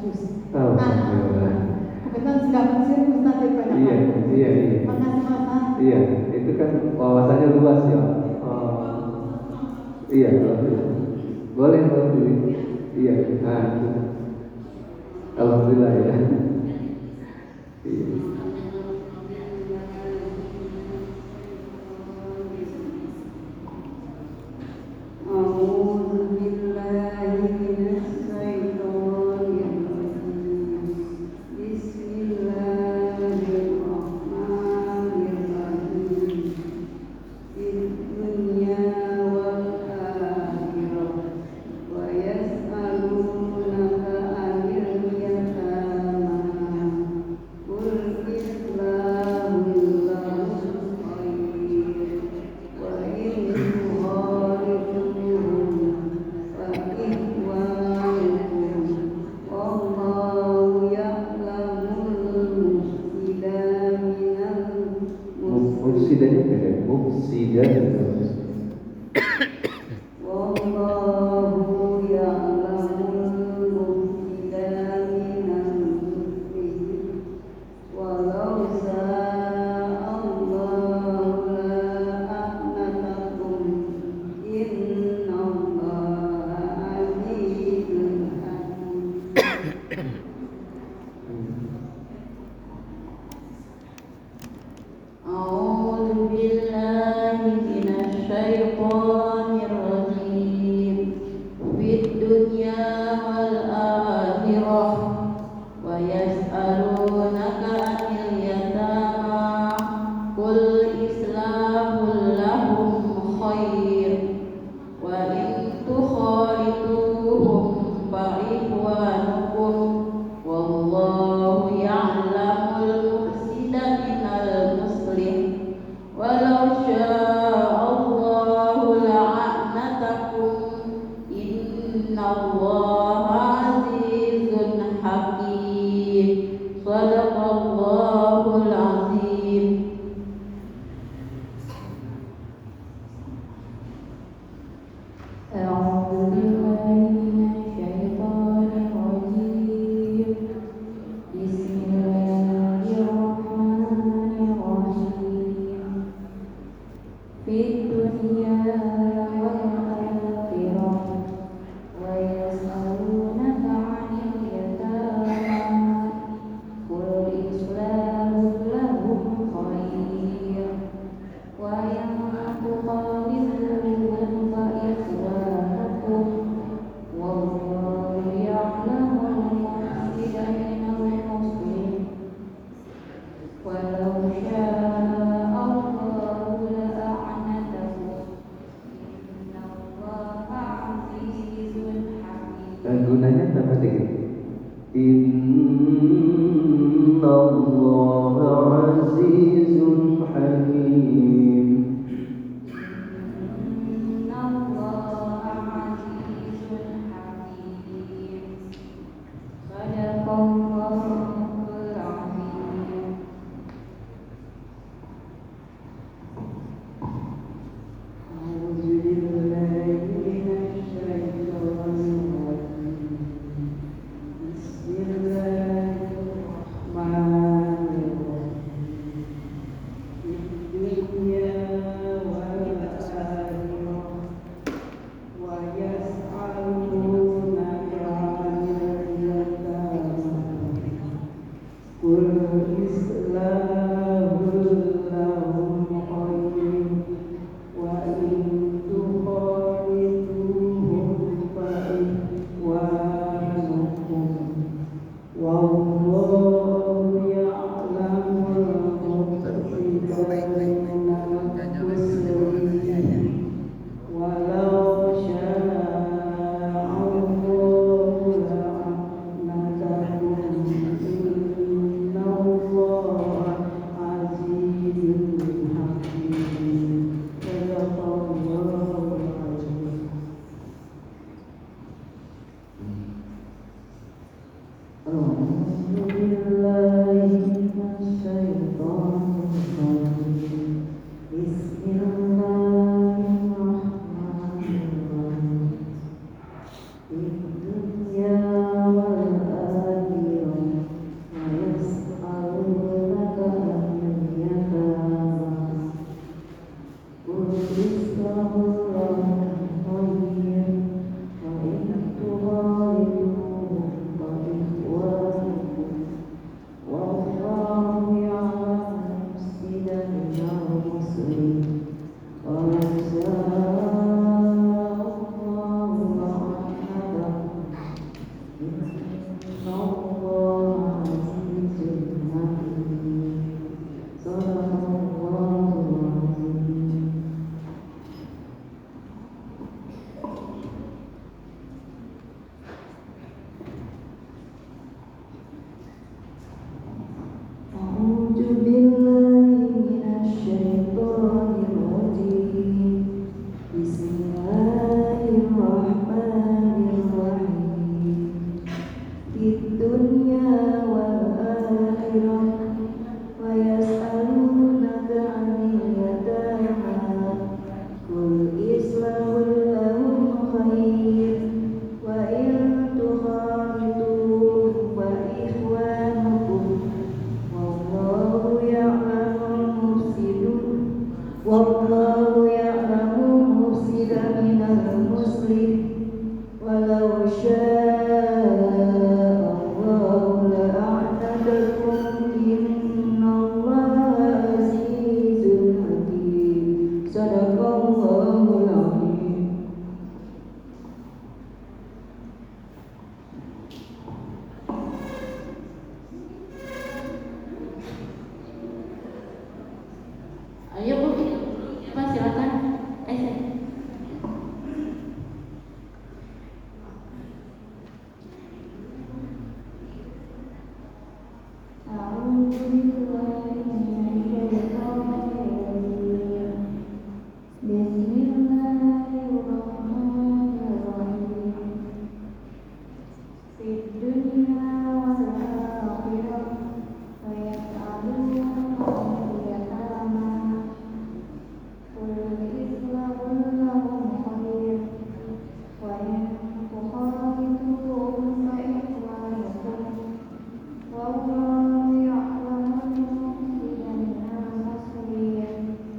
jus. Alhamdulillah. Kebetulan sudah pensiun Ustaz dari banyak. Iya. Makasih Ustaz. Iya, itu kan wawasannya luas ya. Iya, alhamdulillah. Boleh pilih. Iya, itu. Alhamdulillah ya. Iya. Gunanya apa sih? Innallaha azizun hakim.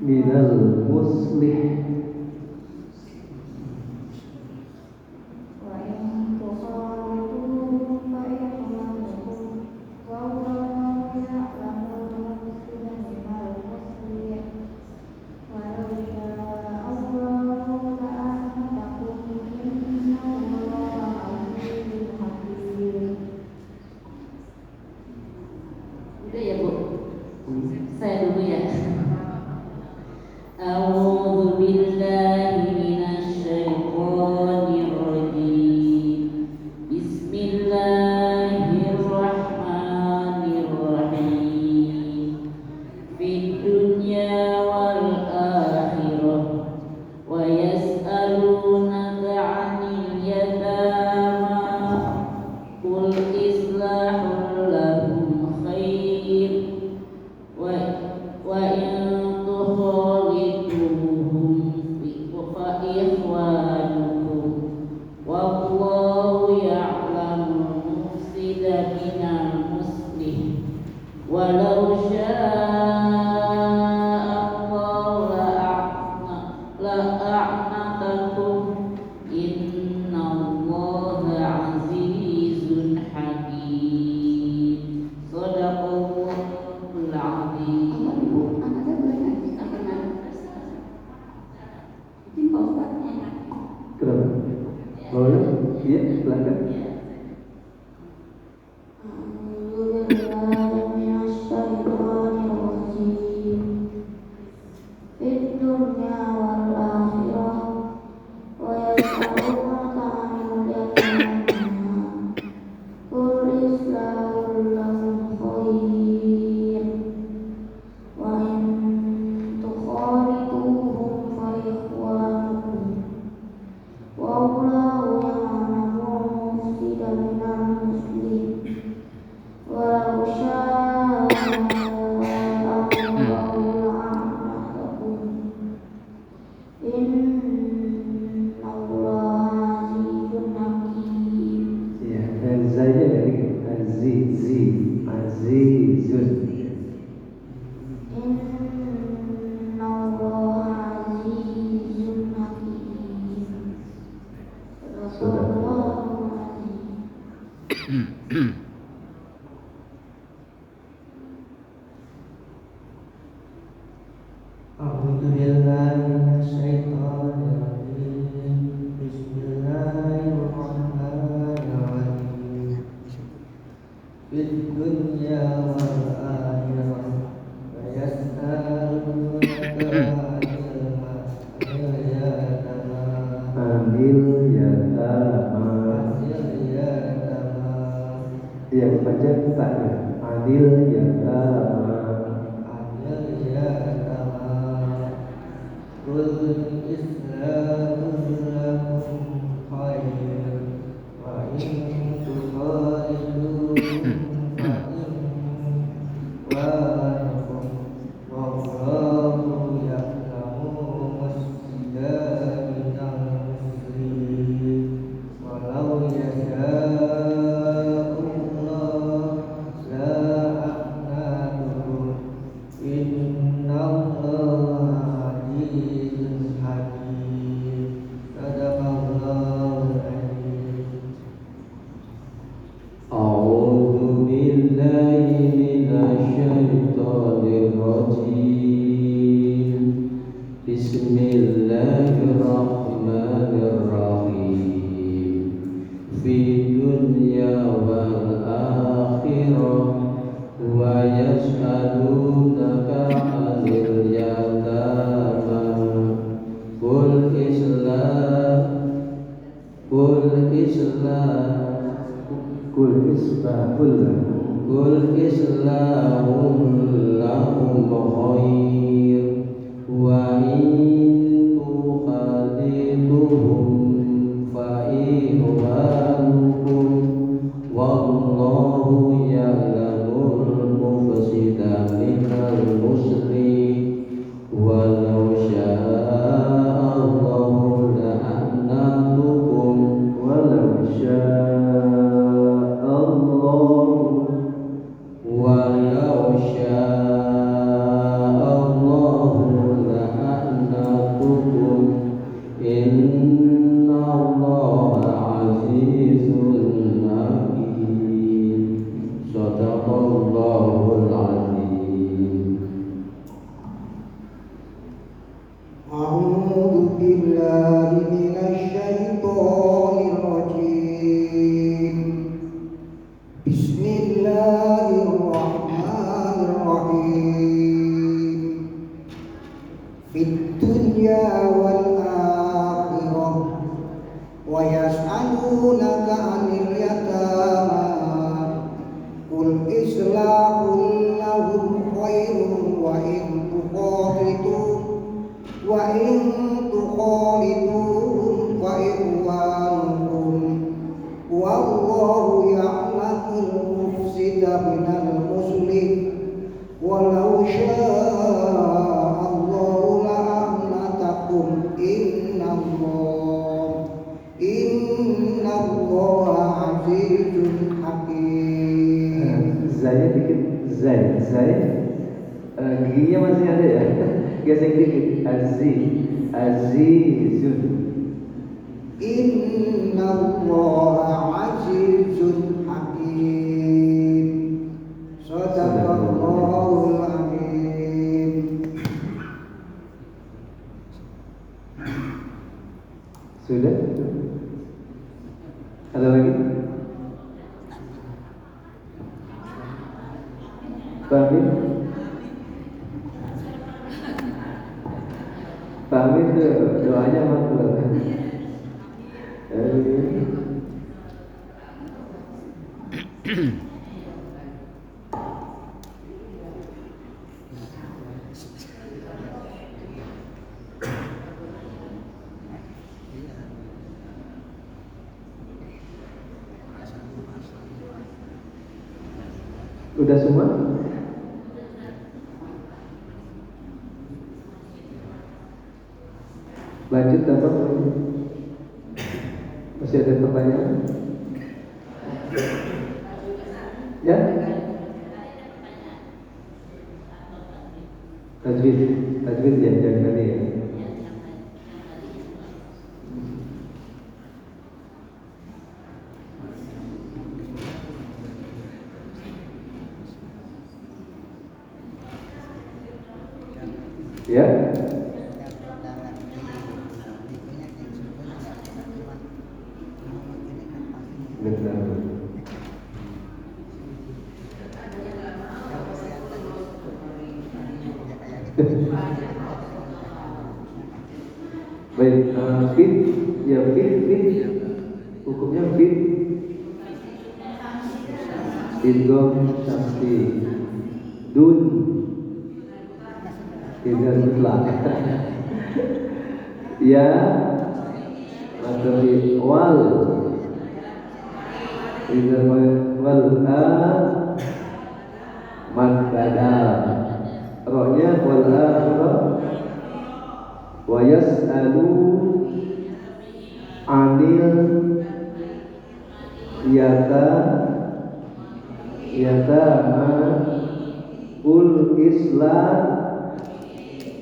minal muslih. Udah ya Bu, saya dulu ya. A'udzu billahi minasyaitonir rajim. Bismillahirrahmanirrahim. Fid dunya wal akhirah wa yas'alunaka 'anil yatama qul islahul lahum khair wa in tukhalituhum fa ikhwanukum wallahu ya'lamu mufsida minal muslih walau syaa'a la'a'natakum innallaha azizun hakim. Shadaqallahul azim. Anaknya boleh nggak disampaikan? Mungkin Pak Ustadz. Kenapa? Boleh? Iya, silakan. Ya, aziznya dari azizun. A'udzu billahi minasyaitonir rajim. Bismillahirrahmanirrahim. fid dunya wal akhirah wa yas'alunaka 'anil yatama Anil yatama. Yang baca tak ya. Anil yatama. Qul islamun lakum khair wa in tukhaliduhum fa innakum wallahu ya'lamu musliha minal muslimin walau yasha'ullah la'anaduhum innallaha azizun hakim. Sadaqallahul azim. A'udzu billahi minasyaitonir rajim. Bismillahirrahmanirrahim. Fi dunya wal akhirah wa yas'alunaka 'anil yatama qul islahum lahum khair wa in tukhaliduhum fa ikhwanukum wallahu ya'lamul mufsida minal muslih walau syaa Allahu la'anatukum Walau sya'allahu. walau syaa Allahu la'anatukum innallaha azizun hakim. Shadaqallahul azim. A'udzu billahi minasy syaithanir rajim. Bismillahirrahmanirrahim. Fid dunya wal akhirah wa yas'alunaka 'anil yatama qul islahul lahum khairun wa in tukhaliduhum fa ikhwanukum wallahu ya'lamul mufsida minal muslih walau syaa Allahu la'anatakum innallaha azizun hakim. Zaya dikit. Zaya. Giginya masih ada ya. Gesek dikit. Azizun. Innallaha azizun hakim. Shadaqallahul azim. Sudah? Ada lagi? Pamit? Pamit doanya makhluk. Udah semua? Lanjut atau masih ada pertanyaan? Ya? Tajwid ya, jangan tadi ya. Ya? Benar. Baik, fit, ya fit, hukumnya fit, idgham syamsi, dun, tidak mutlak. Ya, atau wal, idgham wal mad badal, rohnya wal wa yas'alu anil yatama ul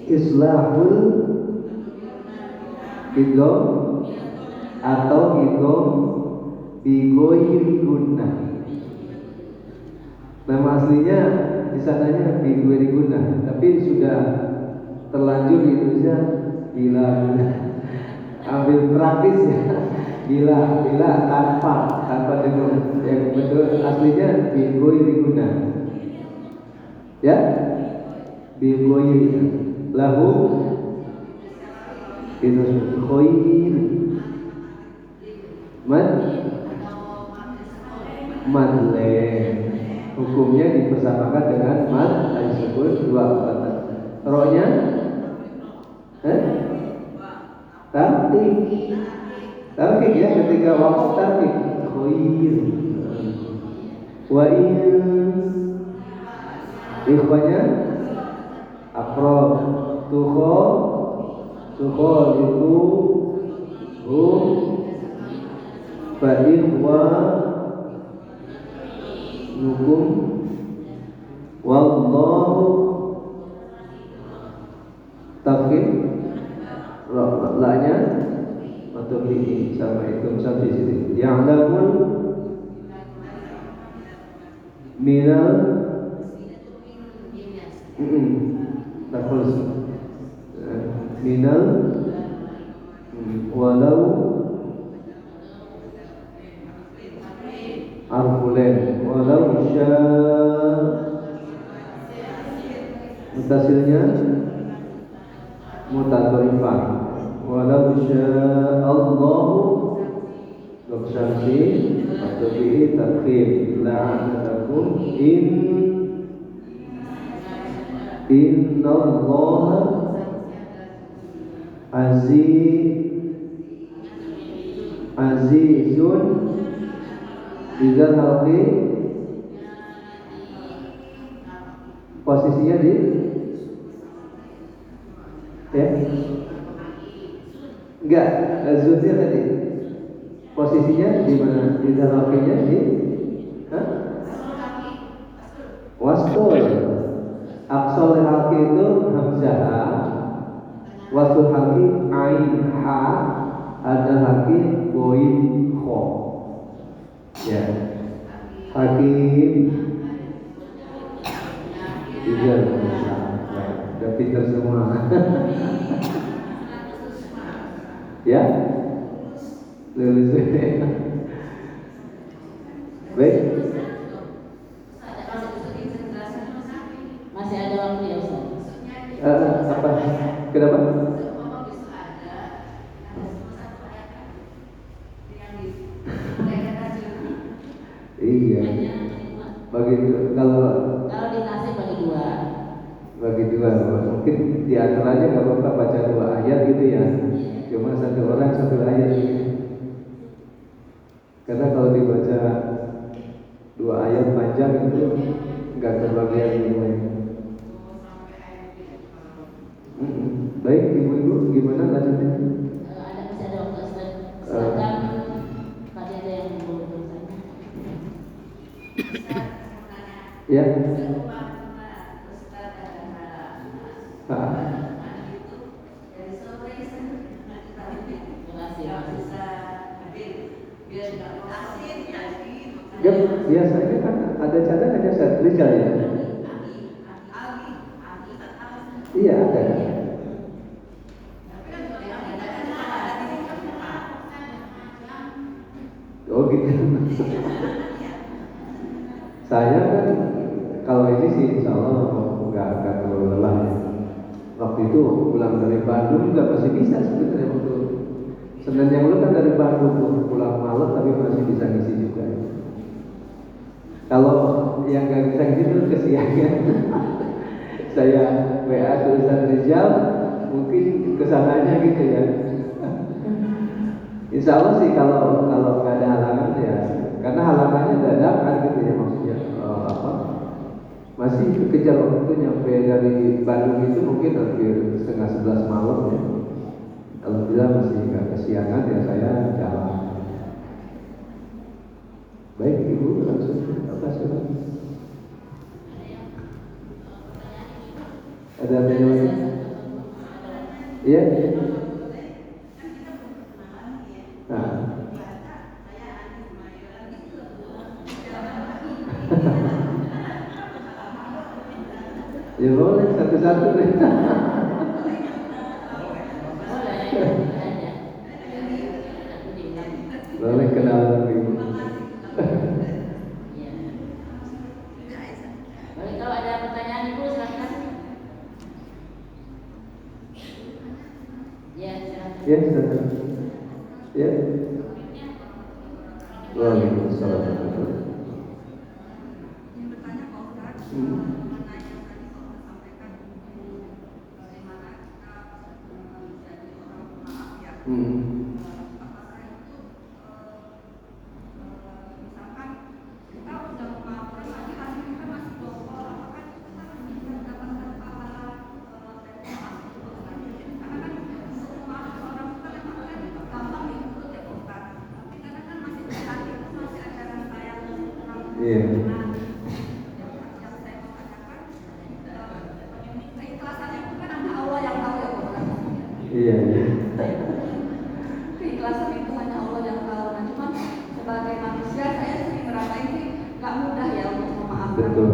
islahul idgham atau idgham bigoiri guna. Nama aslinya di sananya bigoiri guna, tapi sudah terlanjur di Indonesia bila ambil praktis ya, bila tanpa dengan yang betul aslinya bigoiri guna ya, bigoiri lahu itu khoir madle, hukumnya dipersamakan dengan mad disebut dua kata. Rohnya tarkik ya, ketika waktu tarkik khoir wa ikhwanya akrab tukho itu fa ikhwa nukum wallahu tafkir lanya atau ini sama itu sampai sini yang lamun minal terus minal walau arfulen walau mutasilnya mutatorifan walau sya'allahu Syamsi atau bihi takhir la'anatakum innallaha azizun idzal halqi, posisinya di ya enggak azuznya tadi posisinya di mana, di dalam halqinya di wastul aqsal halqi itu hamzah, wastul halqi ain ha, ada halqi boin kho ya, hakim juga udah pintar semua ya lulus baik. Masih ada waktu ya Ustaz? Apa? Kenapa? Iya. Bagi kalau dikasih bagi dua, mungkin di antaranya nggak apa-apa baca 2 ayat gitu ya. Cuma satu orang 1 ayat. Karena kalau dibaca 2 ayat panjang itu nggak kebagian ilmunya. Baik, ibu-ibu gimana lanjutnya? Masih ada waktu Ustaz. Silakan tadi ada yang belum bertanya. Ya. Biasanya kan ada cadangannya Rizal ya. Iya ada kan. Oh gitu. Saya kan kalau ini sih insya Allah nggak terlalu lelah ya. Waktu itu pulang dari Bandung juga masih bisa sebenarnya waktu Senin yang lalu kan dari Bandung tuh pulang malam tapi masih bisa ngisi juga. Kalau yang nggak bisa ngisi itu kesiangan. Saya WA ke Ustaz Rizal, mungkin kesananya gitu ya. Insya Allah sih kalau nggak ada halangan ya, karena halangannya dadakan gitu ya maksudnya masih kekejar waktu nyampe dari Bandung itu mungkin hampir setengah 11 malam ya. Alhamdulillah masih nggak kesiangan ya saya jalan. Baik Ibu langsung apa sudah? Ada tanya lagi? Iya. Nah. Ya boleh satu-satu deh. Boleh kenalan Ibu. Boleh, kalau ada pertanyaan Ibu silakan. Ya, silakan. Ya, silakan. Ya. Waalaikumsalam. Iya. Iya. Keikhlasan itu hanya Allah yang tahu. Nah, cuman sebagai manusia saya sering ngerasain sih nggak mudah ya untuk memaafkan. Betul.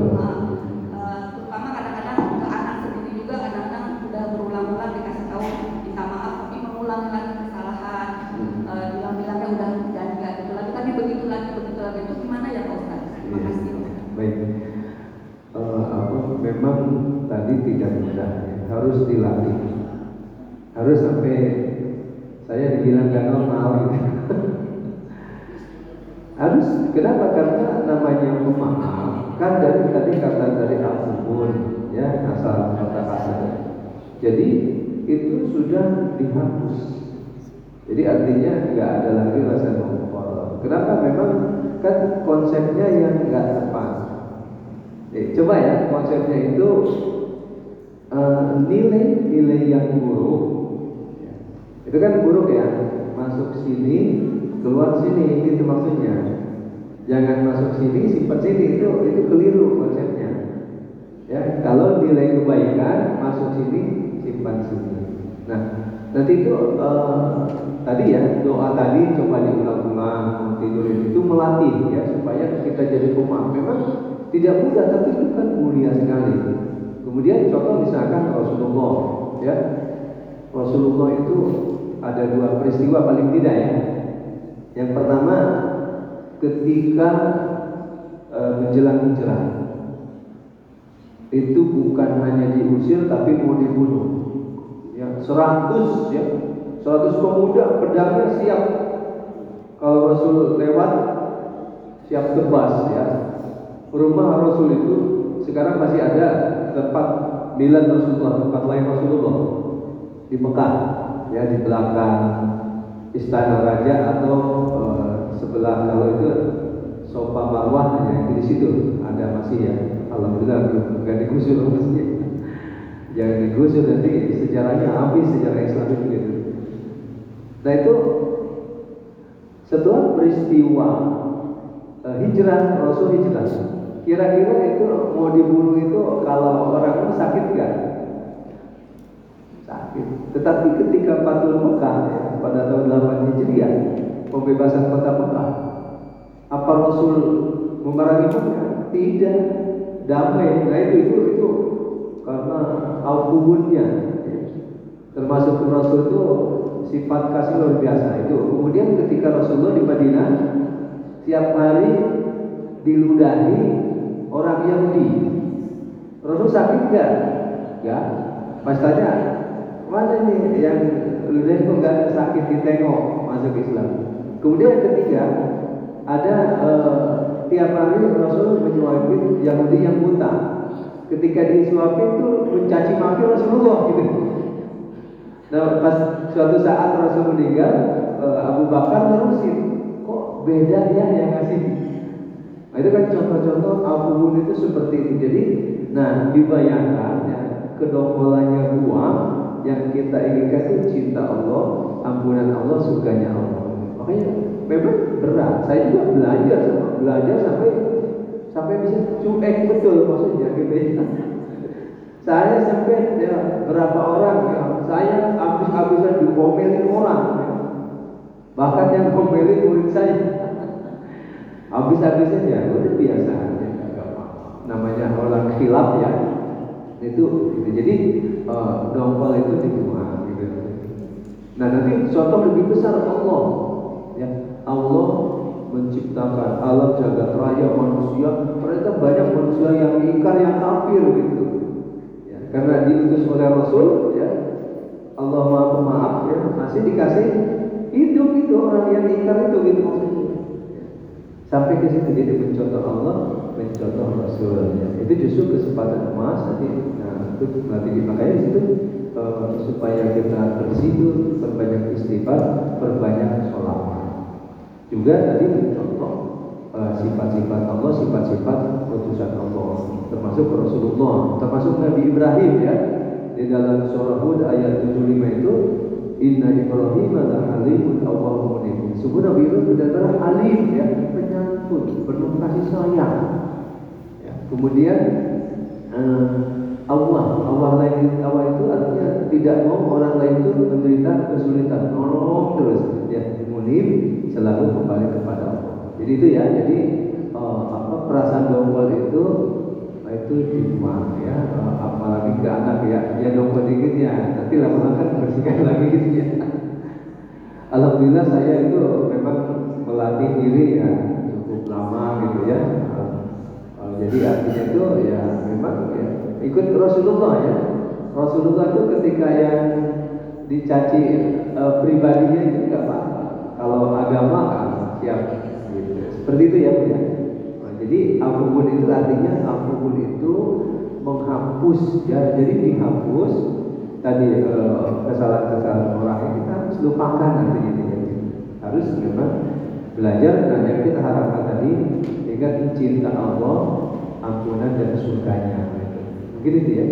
Terutama kadang-kadang ke anak sendiri juga kadang-kadang udah berulang-ulang dikasih tahu minta maaf tapi mengulangi lagi kesalahan. Bilang-bilangnya udah jangan kayak gitu lagi tapi begitu lagi itu gimana ya Pak Ustaz? Terima kasih. Baik. Memang tadi tidak mudah ya. Harus dilatih. Harus sampai saya dibilang gak normal gitu. Harus, kenapa? Karena namanya pemaaf kan dari tadi kata dari al-fuhun ya, asal kata kasar. Jadi itu sudah dihapus. Jadi artinya nggak ada lagi rasa maaf. Kenapa? Memang kan konsepnya yang nggak tepat. Coba ya konsepnya itu nilai yang buruk. Itu kan buruk ya, masuk sini, keluar sini, itu maksudnya. Jangan masuk sini, simpan sini, itu keliru konsepnya. Ya, kalau nilai kebaikan masuk sini, simpan sini. Nah, nanti itu tadi ya doa tadi coba diulang-ulang tidur itu melatih ya supaya kita jadi pemaaf. Memang tidak mudah, tapi itu kan mulia sekali. Kemudian contoh misalkan Rasulullah, ya Rasulullah itu ada dua peristiwa paling tidak ya. Yang pertama ketika menjelang hijrah itu bukan hanya diusir tapi mau dibunuh. Ya, 100 pemuda pedangnya siap. Kalau Rasul lewat siap tebas ya. Rumah Rasul itu sekarang masih ada tempat milad Rasulullah, tempat lain Rasulullah di Mekah. Ya, di belakang istana raja atau sebelah kalau itu Sofa Marwah ya, di situ ada masih ya. Alhamdulillah bukan digusur masjid. Jangan digusur nanti sejarahnya habis, sejarah Islam itu gitu. Nah itu setelah peristiwa hijrah, Rasul hijrah. Kira-kira itu mau dibunuh itu kalau orang itu sakit nggak? Sakit. Tetapi ketika Fathul Mekah ya, pada tahun 8 Hijriah, pembebasan kota Mekah, apa Rasul memerangi mereka? Tidak, damai. Nah itu karena al-kubunnya, ya. Termasuk Rasul itu sifat kasih luar biasa itu. Kemudian ketika Rasulullah di Madinah, tiap hari diludahi orang Yahudi. Rasul sakit nggak? Ya. Pas tanya, mana nih yang ludah kok nggak sakit ditengok masuk Islam. Kemudian yang ketiga, ada tiap hari Rasul menyuapin Yahudi yang buta. Ketika disuapin tuh mencaci maki Rasulullah gitu. Nah pas suatu saat Rasul meninggal, Abu Bakar nerusin, kok beda ya yang ngasih. Nah, itu kan contoh-contoh al-qubul itu seperti itu. Jadi, nah dibayangkan ya, kedongkolannya buah yang kita inginkan itu cinta Allah, ampunan Allah, surganya Allah. Makanya memang berat. Saya juga belajar sampai bisa cuek betul maksudnya gitu ya. Saya sampai ya, berapa orang ya, saya habis-habisan dikomelin orang ya. Bahkan yang komelin murid saya habis-habisan ya udah biasa aja, nggak apa-apa. Namanya orang khilaf ya itu gitu. Jadi dongkol itu dibuang gitu. Nah nanti contoh lebih besar Allah ya, Allah menciptakan alam jagat raya manusia. Ternyata banyak manusia yang ingkar, yang kafir gitu ya, karena diutus oleh Rasul ya, Allah maha pemaaf ya, masih dikasih hidup itu orang yang ingkar itu gitu maksudnya. Sampai ke situ, jadi mencontoh Allah, mencontoh Rasul ya. Itu justru kesempatan emas nanti. Nah itu nanti dipakai di situ supaya kita bersidur, perbanyak istighfar, perbanyak sholawat. Juga tadi mencontoh sifat-sifat Allah, sifat-sifat utusan Allah, termasuk Rasulullah, termasuk Nabi Ibrahim ya. Di dalam surah Hud ayat 75 itu, Inna Ibrahim la halimun awwahum munib. Sungguh Nabi Ibrahim benar-benar halim ya, penyantun, penuh kasih sayang. Ya, kemudian Allah itu artinya tidak mau orang lain itu menderita kesulitan, nolong terus ya, munib, selalu kembali kepada Allah. Jadi itu ya, jadi perasaan dongkol itu dibuang ya, apalagi ke anak ya dongkol dikit ya, nanti lama-lama kan bersihkan lagi gitu ya. Alhamdulillah saya itu memang melatih diri ya cukup lama gitu ya. Jadi artinya itu ya memang ya ikut Rasulullah ya. Rasulullah itu ketika yang dicaci pribadinya itu nggak apa-apa. Kalau agama kan siap gitu. Seperti itu ya Bu ya. Jadi al-qubul itu artinya al-qubul itu menghapus ya. Jadi dihapus tadi kesalahan-kesalahan orang yang kita harus lupakan nanti gitu ya. Harus memang belajar. Nah yang kita harapkan tadi ingat cinta Allah, ampunan dan surganya. Mungkin itu ya.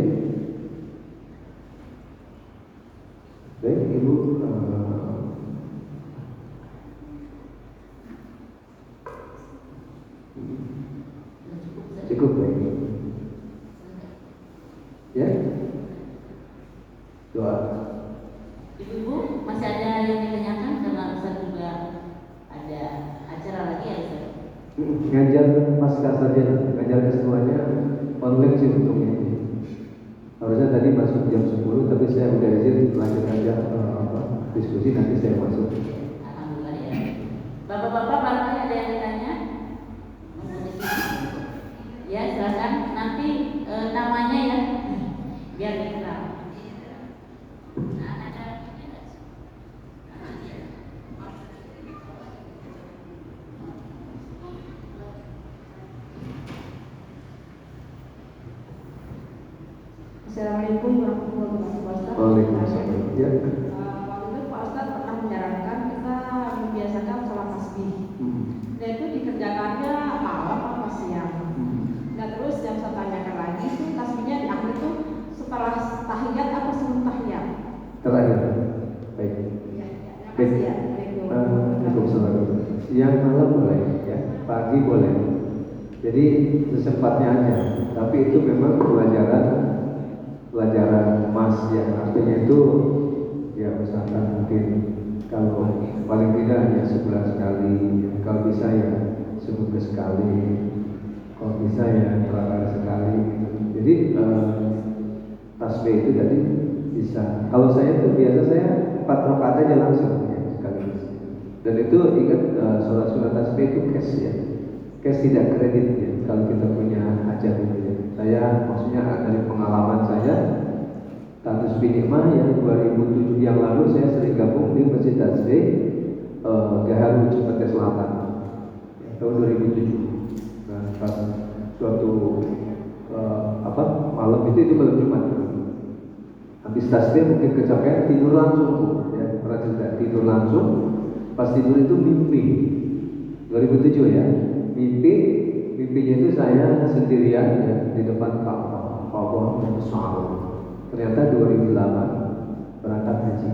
Baik Ibu. Cukup baik. Ya. Doa. Ibu-ibu masih ada yang ditanyakan karena Ustaz juga ada acara lagi ya Ustaz? Ngajar pasca sarjana, ngajar kesemuanya online sih untungnya. Harusnya tadi masuk jam 10 tapi saya udah izin lanjut aja diskusi, nanti saya masuk. Alhamdulillah ya. Bapak-bapak barangkali ada yang ditanya? Ya silakan, nanti namanya ya biar dikenal. Assalamualaikum warahmatullahi wabarakatuh. Waalaikumsalam. Ya. Waktu itu Pak Ustadz pernah menyarankan kita membiasakan sholat tasbih. Dan itu dikerjakannya malam atau siang. Nah terus yang saya tanyakan lagi itu tasbihnya di akhir itu setelah tahiyat atau sebelum tahiyat? Terakhir. Baik. Ya, terima kasih ya. Waalaikumsalam. Siang malam boleh ya, pagi boleh. Jadi sesempatnya aja. Tapi itu memang pelajaran emas ya, artinya itu ya misalkan mungkin kalau paling tidak ya sebulan sekali, kalau bisa ya seminggu sekali, kalau bisa ya 2 kali sekali gitu. Jadi tasbih itu tadi bisa. Kalau saya tuh biasa saya 4 rakaat aja langsung ya, sekaligus. Dan itu ingat sholat tasbih itu cash ya, cash tidak kredit ya. Kalau kita punya hajat itu ya. Saya maksudnya dari pengalaman saya, status Binikmah yang 2007 yang lalu saya sering gabung di Masjid Tasbih Gaharu Cipete Selatan tahun 2007. Nah, pas suatu malam itu malam Jumat. Habis tasbih mungkin kecapean tidur langsung, ya pernah cerita tidur langsung. Pas tidur itu mimpi 2007 ya, mimpinya itu saya sendirian ya di depan Ka'bah yang besar. Ternyata 2008 berangkat haji,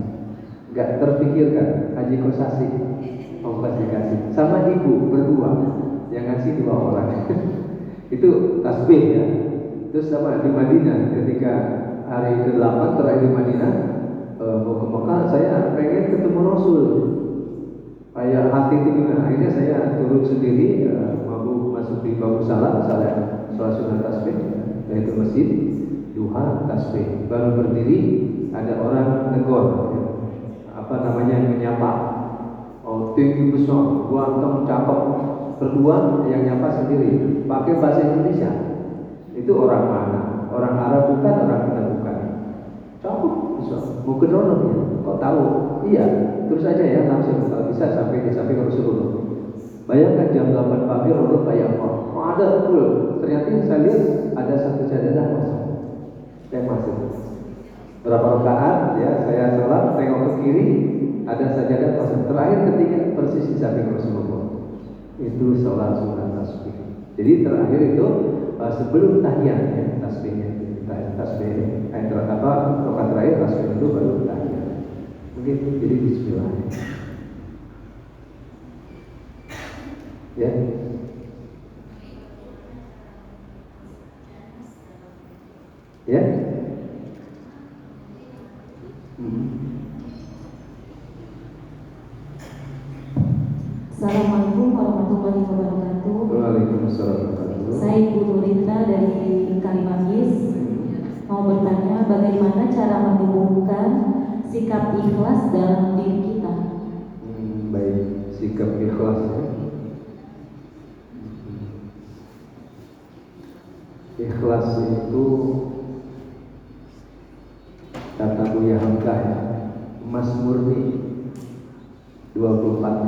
nggak terpikirkan haji kosasi ongkos dikasih sama ibu berdua yang ngasih 2 orang. Itu tasbih ya. Terus sama di Madinah ketika hari ke-8 terakhir di Madinah mau ke Mekah, saya pengen ketemu Rasul. Kayak hati itu gimana? Akhirnya saya turun sendiri, masuk di bangku sholat sunat tasbih, yaitu masjid duha tasbih. Baru berdiri ada orang negor, yang menyapa. Oh tinggi besar, ganteng, cakep, berdua yang nyapa sendiri, pakai bahasa Indonesia. Itu orang mana? Orang Arab bukan, orang kita bukan. Cakep, besar. Mau ke ya? Kok tahu? Iya, terus aja ya langsung kalau bisa sampai Rasulullah. Bayangkan jam 8 pagi Rasulullah kayak ada full. Ternyata saya lihat ada satu sajadah kosong. Saya masuk. Berapa rakaat ya saya sholat, tengok ke kiri ada sajadah kosong. Terakhir ketika persis di samping Rasulullah. Itu sholat sunat tasbih. Jadi terakhir itu sebelum tahiyat ya tasbihnya. Tasbih rakaat terakhir tasbih itu baru tahiyat. Mungkin jadi bismillah. Ya. Ya. Assalamualaikum warahmatullahi wabarakatuh. Waalaikumsalam warahmatullahi wabarakatuh. Saya Ibu Nurita dari Kalimanggis. Mau bertanya bagaimana cara menumbuhkan sikap ikhlas dalam diri kita. Baik, sikap ikhlas ya. Ikhlas itu kata Buya Hamka ya, emas murni 24